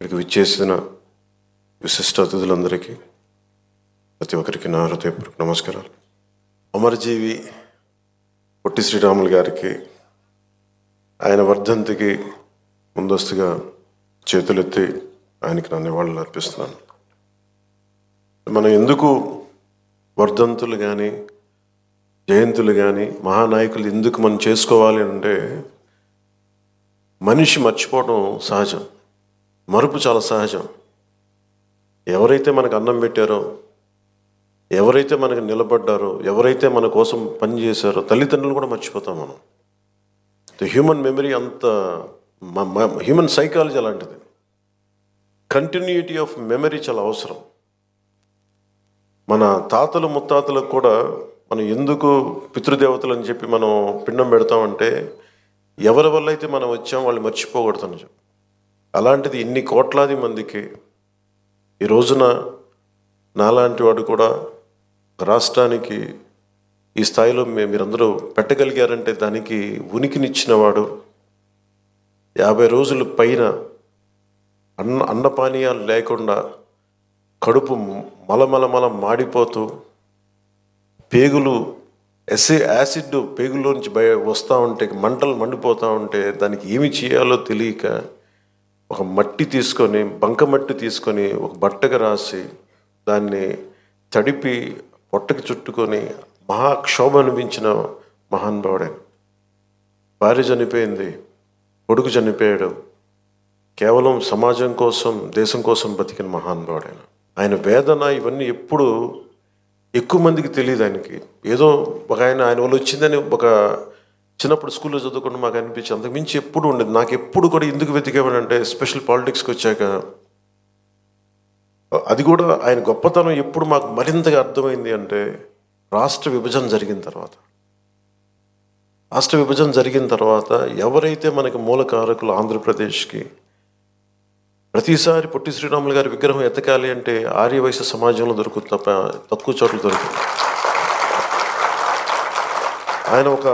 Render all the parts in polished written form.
ఇక్కడికి విచ్చేసిన విశిష్ట అతిథులందరికీ ప్రతి ఒక్కరికి నా హృదయపూర్వక నమస్కారాలు. అమరజీవి పొట్టి శ్రీరాములు గారికి ఆయన వర్ధంతికి ముందస్తుగా చేతులెత్తి ఆయనకి నా నివాళులు అర్పిస్తున్నాను. మనం ఎందుకు వర్ధంతులు కానీ జయంతులు కానీ మహానాయకులు ఎందుకు మనం చేసుకోవాలి అంటే, మనిషి మర్చిపోవడం సహజం, మరుపు చాలా సహజం. ఎవరైతే మనకు అన్నం పెట్టారో, ఎవరైతే మనకు నిలబడ్డారో, ఎవరైతే మన కోసం పనిచేశారో, తల్లిదండ్రులు కూడా మర్చిపోతాం మనం. హ్యూమన్ మెమరీ అంత హ్యూమన్ సైకాలజీ అలాంటిది. కంటిన్యూటీ ఆఫ్ మెమరీ చాలా అవసరం. మన తాతలు ముత్తాతలకు కూడా మనం ఎందుకు పితృదేవతలు అని చెప్పి మనం పిండం పెడతామంటే, ఎవరి వల్ల అయితే మనం వచ్చాం వాళ్ళు మర్చిపోకూడదని చెప్పి. అలాంటిది ఇన్ని కోట్లాది మందికి ఈ రోజున నాలాంటి వాడు కూడా రాష్ట్రానికి ఈ స్థాయిలో మీరందరూ పెట్టగలిగారంటే దానికి ఉనికినిచ్చిన వాడు. 50 రోజుల పైన అన్నపానీయాలు లేకుండా కడుపు మలమలమల మాడిపోతూ పేగులు యాసిడ్ పేగుల్లోంచి వస్తూ ఉంటే, మంటలు మండిపోతూ ఉంటే దానికి ఏమి చేయాలో తెలియక ఒక మట్టి తీసుకొని, బంకమట్టి తీసుకొని ఒక బట్టకు రాసి దాన్ని తడిపి పొట్టకి చుట్టుకొని మహాక్షోభ అనిపించిన మహానుభావుడే. భార్య చనిపోయింది, కొడుకు చనిపోయాడు, కేవలం సమాజం కోసం దేశం కోసం బతికిన మహానుభావుడే. ఆయన వేదన ఇవన్నీ ఎప్పుడు ఎక్కువ మందికి తెలియదు. ఆయనకి ఏదో ఒక ఆయన వల్ల వచ్చిందని ఒక చిన్నప్పుడు స్కూల్లో చదువుకుంటూ మాకు అనిపించి, అంతకు మించి ఎప్పుడు ఉండేది. నాకు ఎప్పుడు కూడా ఎందుకు వెతికేవాడంటే, స్పెషల్ పాలిటిక్స్కి వచ్చాక అది కూడా ఆయన గొప్పతనం ఎప్పుడు మాకు మరింతగా అర్థమైంది అంటే, రాష్ట్ర విభజన జరిగిన తర్వాత ఎవరైతే మనకి మూలకారకులు ఆంధ్రప్రదేశ్కి, ప్రతిసారి పొట్టి శ్రీరాములు గారి విగ్రహం ఎతకాలి అంటే ఆర్యవైశ్య సమాజంలో దొరుకుతుంది తప్ప తక్కువ చోట్ల దొరుకుతుంది. ఆయన ఒక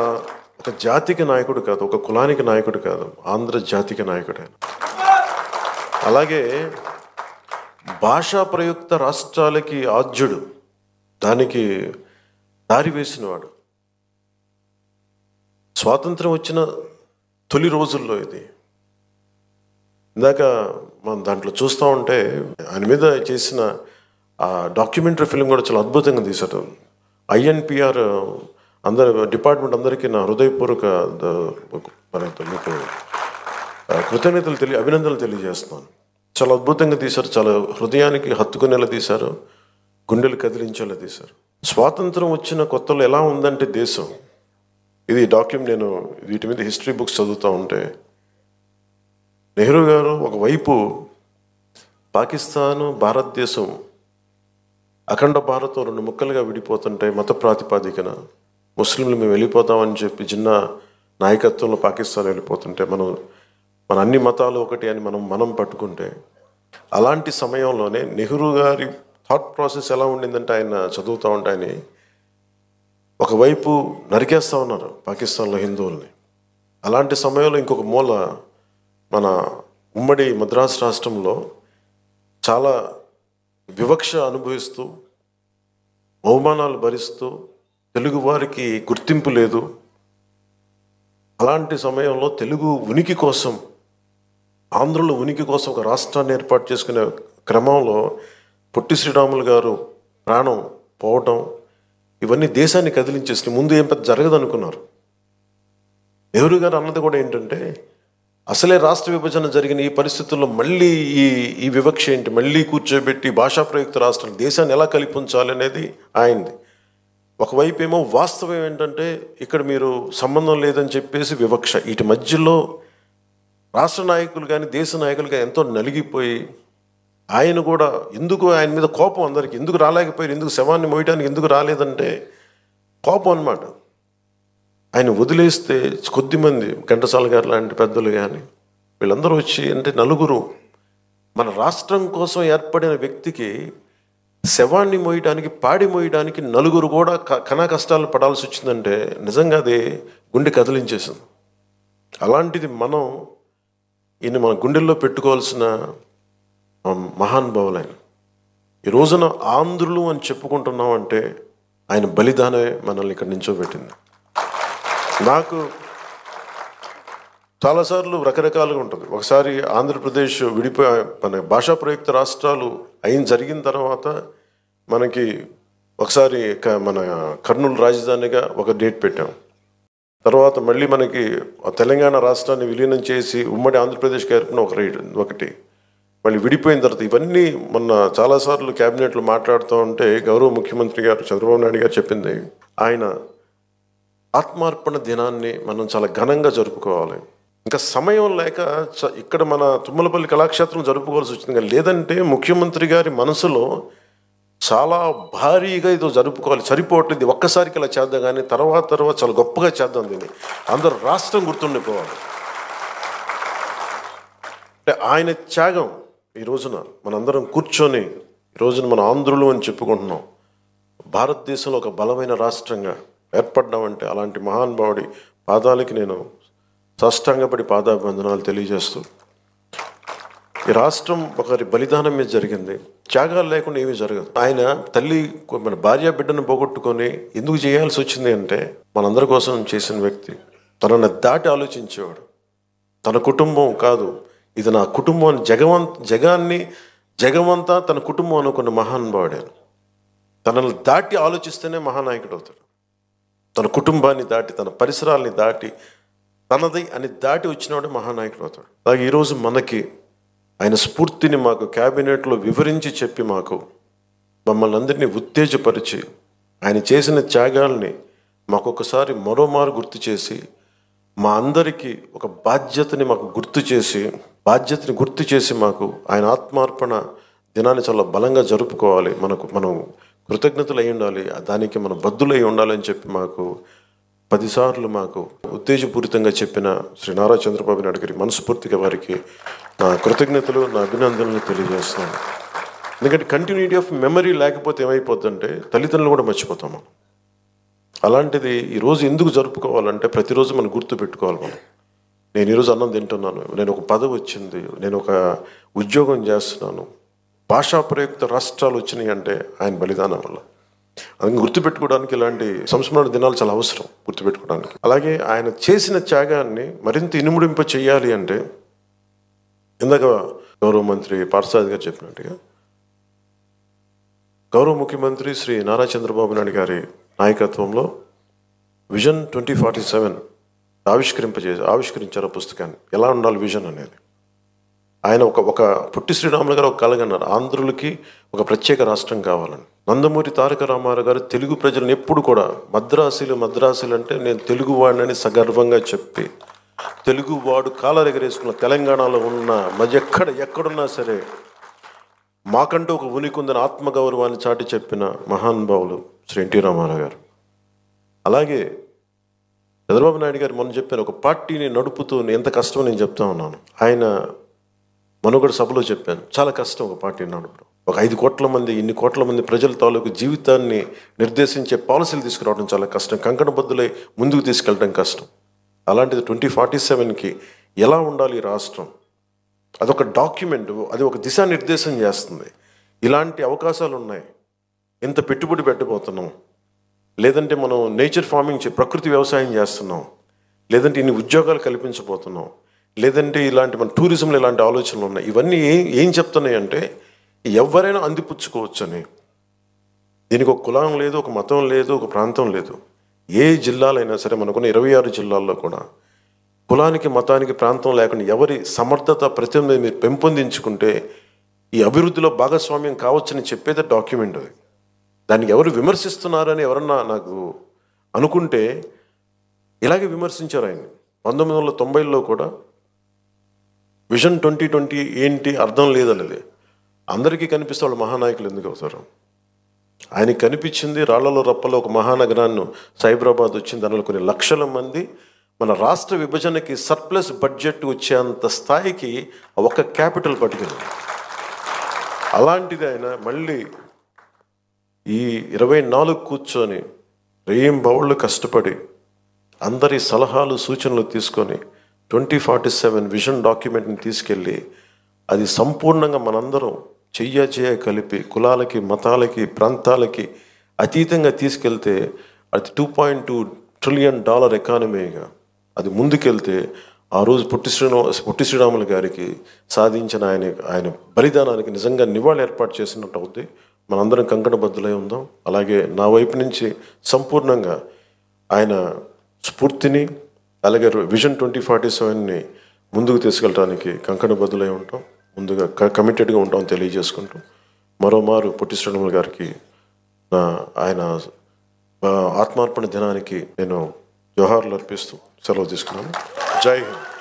జాతికి నాయకుడు కాదు, ఒక కులానికి నాయకుడు కాదు, ఆంధ్ర జాతికి నాయకుడు ఆయన. అలాగే భాషా ప్రయుక్త రాష్ట్రాలకి ఆద్యుడు, దానికి దారి వేసినవాడు. స్వాతంత్రం వచ్చిన తొలి రోజుల్లో ఇది. ఇందాక మనం దాంట్లో చూస్తూ ఉంటే ఆయన మీద చేసిన ఆ డాక్యుమెంటరీ ఫిల్మ్ కూడా చాలా అద్భుతంగా తీశారు. INPR డిపార్ట్మెంట్ అందరికీ నా హృదయపూర్వక మీకు అభినందనలు తెలియజేస్తున్నాను. చాలా అద్భుతంగా తీశారు, చాలా హృదయానికి హత్తుకునేలా తీశారు, గుండెలు కదిలించేలా తీశారు. స్వాతంత్రం వచ్చిన కొత్తలో ఎలా ఉందంటే దేశం, ఇది నేను వీటి మీద హిస్టరీ బుక్స్ చదువుతూ ఉంటే, నెహ్రూ గారు ఒకవైపు పాకిస్తాను భారతదేశం అఖండ భారతం 2 ముక్కలుగా విడిపోతుంటే, మత ప్రాతిపాదికన ముస్లింలు మేము వెళ్ళిపోతామని చెప్పి జిన్నా నాయకత్వంలో పాకిస్తాన్ వెళ్ళిపోతుంటే, మన అన్ని మతాలు ఒకటి అని మనం పట్టుకుంటే, అలాంటి సమయంలోనే నెహ్రూ గారి థాట్ ప్రాసెస్ ఎలా ఉండిందంటే, ఆయన చదువుతూ ఉంటే ఆయన ఒకవైపు నరికేస్తూ ఉన్నారు పాకిస్తాన్లో హిందువుల్ని. అలాంటి సమయంలో ఇంకొక మూల మన ఉమ్మడి మద్రాసు రాష్ట్రంలో చాలా వివక్ష అనుభవిస్తూ, అవమానాలు భరిస్తూ, తెలుగు వారికి గుర్తింపు లేదు. అలాంటి సమయంలో తెలుగు ఉనికి కోసం, ఆంధ్రలో ఉనికి కోసం ఒక రాష్ట్రాన్ని ఏర్పాటు చేసుకునే క్రమంలో పొట్టి శ్రీరాములు గారు ప్రాణం పోవటం, ఇవన్నీ దేశాన్ని కదిలించేసి ముందు ఏం పెద్ద జరగదు అనుకున్నారు. నెహ్రూ గారు అన్నది కూడా ఏంటంటే, అసలే రాష్ట్ర విభజన జరిగిన ఈ పరిస్థితుల్లో మళ్ళీ ఈ వివక్ష ఏంటి, మళ్ళీ కూర్చోబెట్టి భాషా ప్రయుక్త రాష్ట్రాలు దేశాన్ని ఎలా కలిపించాలి అనేది ఆయనది. ఒకవైపు ఏమో వాస్తవం ఏంటంటే, ఇక్కడ మీరు సంబంధం లేదని చెప్పేసి వివక్ష. వీటి మధ్యలో రాష్ట్ర నాయకులు కానీ దేశ నాయకులు కానీ ఎంతో నలిగిపోయి, ఆయన కూడా ఎందుకు ఆయన మీద కోపం, అందరికీ ఎందుకు రాలేకపోయారు, ఎందుకు శవాన్ని మోయడానికి ఎందుకు రాలేదంటే కోపం అన్నమాట. ఆయన వదిలేస్తే కొద్దిమంది, ఘంటసాల గారు లాంటి పెద్దలు కానీ వీళ్ళందరూ వచ్చి, అంటే నలుగురు, మన రాష్ట్రం కోసం ఏర్పడిన వ్యక్తికి శవాన్ని మోయడానికి, పాడి మోయడానికి నలుగురు కూడా కష్టాలు పడాల్సి వచ్చిందంటే నిజంగా అది గుండె కదిలించేసింది. అలాంటిది ఈయన మన గుండెల్లో పెట్టుకోవాల్సిన మహానుభావులైన ఈ రోజున ఆంధ్రులు అని చెప్పుకుంటున్నాం అంటే ఆయన బలిదానమే మనల్ని ఇక్కడ నించోబెట్టింది. నాకు చాలాసార్లు రకరకాలుగా ఉంటుంది. ఒకసారి ఆంధ్రప్రదేశ్ విడిపోయి మన భాషా ప్రయుక్త రాష్ట్రాలు జరిగిన తర్వాత మనకి ఒకసారి మన కర్నూలు రాజధానిగా ఒక డేట్ పెట్టాం. తర్వాత మళ్ళీ మనకి తెలంగాణ రాష్ట్రాన్ని విలీనం చేసి ఉమ్మడి ఆంధ్రప్రదేశ్కి ఏర్పడిన ఒకటి మళ్ళీ విడిపోయిన తర్వాత ఇవన్నీ మొన్న చాలాసార్లు క్యాబినెట్లో మాట్లాడుతూ ఉంటే గౌరవ ముఖ్యమంత్రి గారు చంద్రబాబు నాయుడు గారు చెప్పింది, ఆయన ఆత్మార్పణ దినాన్ని మనం చాలా ఘనంగా జరుపుకోవాలి. ఇంకా సమయం లేక ఇక్కడ మన తుమ్మలపల్లి కళాక్షేత్రం జరుపుకోవాల్సి వచ్చింది. లేదంటే ముఖ్యమంత్రి గారి మనసులో చాలా భారీగా ఇదో జరుపుకోవాలి, సరిపోవట్లేదు, ఒక్కసారికి ఇలా చేద్దాం కానీ తర్వాత చాలా గొప్పగా చేద్దాం, దీన్ని అందరూ రాష్ట్రం గుర్తుండిపోవాలి. అంటే ఆయన త్యాగం ఈ రోజున మనందరం కూర్చొని ఈ రోజున మన ఆంధ్రులు అని చెప్పుకుంటున్నాం. భారతదేశంలో ఒక బలమైన రాష్ట్రంగా ఏర్పడ్డామంటే అలాంటి మహానుభావుడి పాదాలకి నేను సాష్టాంగపడి పాదాభివందనాలు తెలియజేస్తూ, ఈ రాష్ట్రం ఒకరి బలిదానం మీద జరిగింది. త్యాగాలు లేకుండా ఏమీ జరగదు. ఆయన తల్లి మన భార్య బిడ్డను పోగొట్టుకొని ఎందుకు చేయాల్సి వచ్చింది అంటే మనందరి కోసం చేసిన వ్యక్తి. తనని దాటి ఆలోచించేవాడు. తన కుటుంబం కాదు, ఇది నా కుటుంబం అని జగమంతా తన కుటుంబం అనుకున్న మహానుభావుడే. తనను దాటి ఆలోచిస్తేనే మహానాయకుడు అవుతాడు. తన కుటుంబాన్ని దాటి, తన పరిసరాల్ని దాటి, తనది అని దాటి వచ్చినవాడే మహానాయకుడు అవుతాడు. అలాగే ఈరోజు మనకి ఆయన స్ఫూర్తిని మాకు క్యాబినెట్లో వివరించి చెప్పి మమ్మల్ని అందరినీ ఉత్తేజపరిచి ఆయన చేసిన త్యాగాల్ని మాకొకసారి మరోమారు గుర్తు చేసి మా అందరికీ ఒక బాధ్యతని గుర్తు చేసి మాకు ఆయన ఆత్మార్పణ దినాన్ని చాలా బలంగా జరుపుకోవాలి, మనం కృతజ్ఞతలు అయి ఉండాలి, దానికి మనం బద్దులై ఉండాలని చెప్పి 10 సార్లు మాకు ఉత్తేజపూరితంగా చెప్పిన శ్రీ నారా చంద్రబాబు నాయుడు గారికి మనస్ఫూర్తిగా వారికి నా కృతజ్ఞతలు, నా అభినందనలు తెలియజేస్తున్నాను. ఎందుకంటే కంటిన్యూటీ ఆఫ్ మెమరీ లేకపోతే ఏమైపోద్దంటే తల్లిదండ్రులు కూడా మర్చిపోతాము. అలాంటిది ఈరోజు ఎందుకు జరుపుకోవాలంటే ప్రతిరోజు మనం గుర్తు పెట్టుకోవాలి. నేను ఈరోజు అన్నం తింటున్నాను, నేను ఒక పదవి వచ్చింది, నేను ఒక ఉద్యోగం చేస్తున్నాను, భాషా ప్రయుక్త రాష్ట్రాలు వచ్చినాయి అంటే ఆయన బలిదానం వల్ల. అది గుర్తుపెట్టుకోవడానికి ఇలాంటి సంస్మరణ దినాలు చాలా అవసరం గుర్తుపెట్టుకోవడానికి. అలాగే ఆయన చేసిన త్యాగాన్ని మరింత ఇనుముడింప చేయాలి అంటే ఇందాక గౌరవ మంత్రి పార్థసారథి గారు చెప్పినట్టుగా గౌరవ ముఖ్యమంత్రి శ్రీ నారా చంద్రబాబు నాయుడు గారి నాయకత్వంలో విజన్ 2047 ఆవిష్కరించారు పుస్తకాన్ని. ఎలా ఉండాలి విజన్ అనేది. ఆయన ఒక పొట్టి శ్రీరాములు గారు ఒక కలగన్నారు, ఆంధ్రులకి ఒక ప్రత్యేక రాష్ట్రం కావాలని. నందమూరి తారక రామారావు గారు తెలుగు ప్రజలను ఎప్పుడు కూడా మద్రాసులు అంటే నేను తెలుగువాడిని సగర్వంగా చెప్పి, తెలుగువాడు కాలర్ ఎగరేసుకున్న తెలంగాణలో ఉన్న ఎక్కడున్నా సరే మాకంటూ ఒక ఉనికి ఉందని ఆత్మగౌరవాన్ని చాటి చెప్పిన మహానుభావులు శ్రీ ఎన్టీ రామారావు గారు. అలాగే చంద్రబాబు నాయుడు గారు మొన్న చెప్పాను, ఒక పార్టీని నడుపుతూ ఎంత కష్టమో నేను చెప్తా ఉన్నాను. ఆయన మనుగడ సభలో చెప్పాను, చాలా కష్టం ఒక పార్టీని నడపడం. ఒక 5 కోట్ల మంది, ఇన్ని కోట్ల మంది ప్రజల తాలూకు జీవితాన్ని నిర్దేశించే పాలసీలు తీసుకురావడం చాలా కష్టం, కంకణబద్దులై ముందుకు తీసుకెళ్ళడం కష్టం. అలాంటిది 2047కి ఎలా ఉండాలి రాష్ట్రం, అదొక డాక్యుమెంట్, అది ఒక దిశానిర్దేశం చేస్తుంది. ఇలాంటి అవకాశాలు ఉన్నాయి, ఎంత పెట్టుబడి పెట్టబోతున్నాం, లేదంటే మనం నేచర్ ఫార్మింగ్ ప్రకృతి వ్యవసాయం చేస్తున్నాం, లేదంటే ఇన్ని ఉద్యోగాలు కల్పించబోతున్నాం, లేదంటే ఇలాంటి మన టూరిజంలో ఇలాంటి ఆలోచనలు ఉన్నాయి. ఇవన్నీ ఏం చెప్తున్నాయి అంటే ఎవరైనా అందిపుచ్చుకోవచ్చు అని. దీనికి ఒక కులం లేదు, ఒక మతం లేదు, ఒక ప్రాంతం లేదు. ఏ జిల్లాలైనా సరే, మనకున్న 26 జిల్లాల్లో కూడా కులానికి, మతానికి, ప్రాంతం లేకుండా ఎవరి సమర్థత ప్రతిభ మీరు పెంపొందించుకుంటే ఈ అభివృద్ధిలో భాగస్వామ్యం కావచ్చని చెప్పేది డాక్యుమెంట్. అది దానికి ఎవరు విమర్శిస్తున్నారని ఎవరన్నా నాకు అనుకుంటే ఇలాగే విమర్శించారు ఆయన. 1990లో కూడా విజన్ 2020 ఏంటి అర్థం లేదన్నది. అందరికీ కనిపిస్తే వాళ్ళు మహానాయకులు ఎందుకు అవుతారు? ఆయనకి కనిపించింది రాళ్లలో రప్పలో ఒక మహానగరాన్ని సైబరాబాద్ వచ్చింది, దానిలో కొన్ని లక్షల మంది. మన రాష్ట్ర విభజనకి సర్ప్లస్ బడ్జెట్ వచ్చేంత స్థాయికి ఒక క్యాపిటల్ పట్టుకెళ్ళింది. అలాంటిది ఆయన మళ్ళీ ఈ 24 కూర్చొని రేయింబవళ్ళు కష్టపడి అందరి సలహాలు సూచనలు తీసుకొని 2047 విజన్ డాక్యుమెంట్ని తీసుకెళ్ళి అది సంపూర్ణంగా మనందరం చెయ్య కలిపి కులాలకి, మతాలకి, ప్రాంతాలకి అతీతంగా తీసుకెళ్తే అది $2.2 ట్రిలియన్ ఎకానమీగా అది ముందుకెళ్తే ఆ రోజు పొట్టి శ్రీరాములు గారికి సాధించిన ఆయన బలిదానానికి నిజంగా నివాళి ఏర్పాటు చేసినట్టు అవుద్ది. మనందరం కంకణబద్ధులై ఉందాం. అలాగే నా వైపు నుంచి సంపూర్ణంగా ఆయన స్ఫూర్తిని అలాగే విజన్ 2047ని ముందుకు తీసుకెళ్ళడానికి కంకణబద్ధులై ఉంటాం. ముందుగా కమిటెడ్గా ఉంటాం తెలియజేసుకుంటూ మరోమారు పొట్టి శ్రీరాములు గారికి ఆయన ఆత్మార్పణ దినానికి నేను జోహార్లు అర్పిస్తూ సెలవు తీసుకున్నాను. జై హింద్.